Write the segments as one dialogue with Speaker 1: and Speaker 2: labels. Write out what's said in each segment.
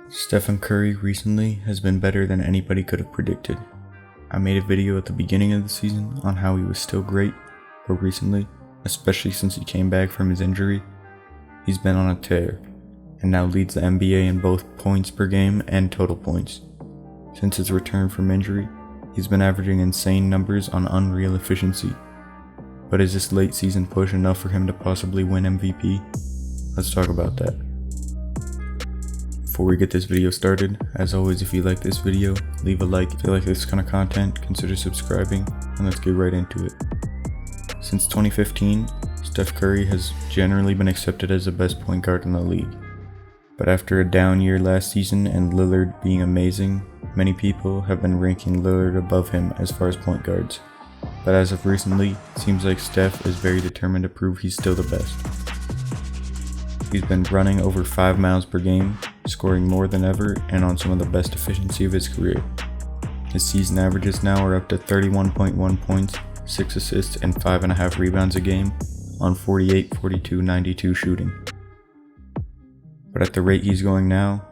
Speaker 1: Steph Curry recently has been better than anybody could have predicted. I made a video at the beginning of the season on how he was still great, but recently, especially since he came back from his injury, he's been on a tear, and now leads the NBA in both points per game and total points. Since his return from injury, he's been averaging insane numbers on unreal efficiency. But is this late season push enough for him to possibly win MVP? Let's talk about that. Before we get this video started, as always, if you like this video, leave a like. If you like this kind of content, consider subscribing, and let's get right into it. Since 2015, Steph Curry has generally been accepted as the best point guard in the league. But after a down year last season and Lillard being amazing, many people have been ranking Lillard above him as far as point guards. But as of recently, it seems like Steph is very determined to prove he's still the best. He's been running over 5 miles per game, scoring more than ever, and on some of the best efficiency of his career. His season averages now are up to 31.1 points, 6 assists, and 5.5 rebounds a game on 48, 42, 92 shooting. But at the rate he's going now,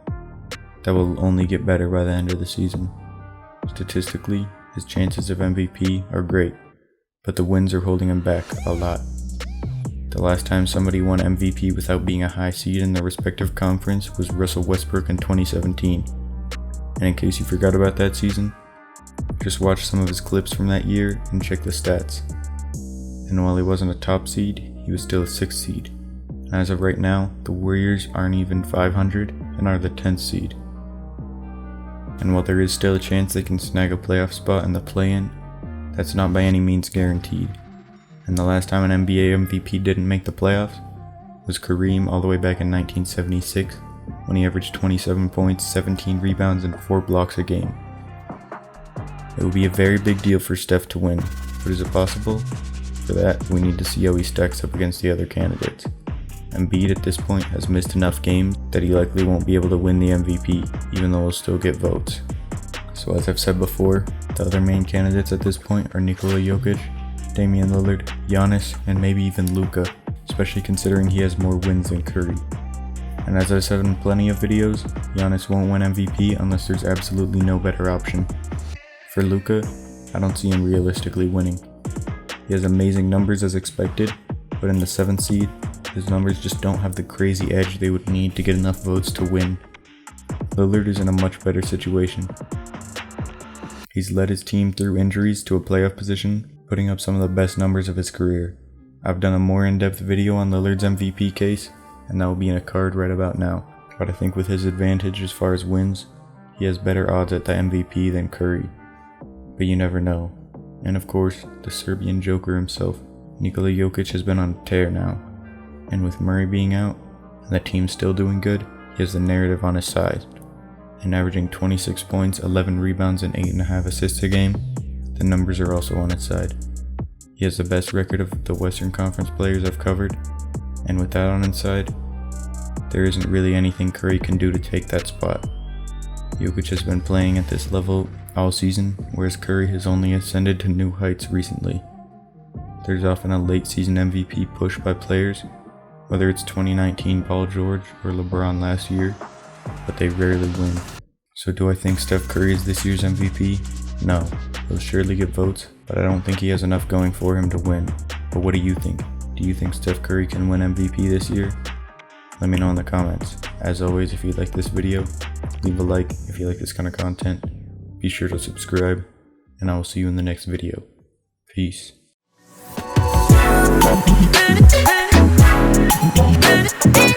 Speaker 1: that will only get better by the end of the season. Statistically, his chances of MVP are great, but the wins are holding him back a lot. The last time somebody won MVP without being a high seed in their respective conference was Russell Westbrook in 2017. And in case you forgot about that season, just watch some of his clips from that year and check the stats. And while he wasn't a top seed, he was still a 6th seed. And as of right now, the Warriors aren't even 500 and are the 10th seed. And while there is still a chance they can snag a playoff spot in the play-in, that's not by any means guaranteed. And the last time an NBA MVP didn't make the playoffs was Kareem all the way back in 1976, when he averaged 27 points, 17 rebounds, and 4 blocks a game. It will be a very big deal for Steph to win, but is it possible? For that, we need to see how he stacks up against the other candidates. Embiid at this point has missed enough games that he likely won't be able to win the MVP, even though he'll still get votes. So as I've said before, the other main candidates at this point are Nikola Jokic, Damian Lillard, Giannis, and maybe even Luka, especially considering he has more wins than Curry. And as I've said in plenty of videos, Giannis won't win MVP unless there's absolutely no better option. For Luka, I don't see him realistically winning. He has amazing numbers as expected, but in the 7th seed, his numbers just don't have the crazy edge they would need to get enough votes to win. Lillard is in a much better situation. He's led his team through injuries to a playoff position, putting up some of the best numbers of his career. I've done a more in-depth video on Lillard's MVP case, and that will be in a card right about now. But I think with his advantage as far as wins, he has better odds at the MVP than Curry. But you never know. And of course, the Serbian Joker himself, Nikola Jokic, has been on a tear now. And with Murray being out, and the team still doing good, he has the narrative on his side. And averaging 26 points, 11 rebounds, and 8.5 assists a game, the numbers are also on his side. He has the best record of the Western Conference players I've covered, and with that on his side, there isn't really anything Curry can do to take that spot. Jokic has been playing at this level all season, whereas Curry has only ascended to new heights recently. There's often a late season MVP push by players, whether it's 2019 Paul George or LeBron last year, but they rarely win. So do I think Steph Curry is this year's MVP? No, he'll surely get votes, but I don't think he has enough going for him to win. But what do you think? Do you think Steph Curry can win MVP this year? Let me know in the comments. As always, if you like this video, leave a like. If you like this kind of content, be sure to subscribe, and I will see you in the next video. Peace.
Speaker 2: We'll be right back.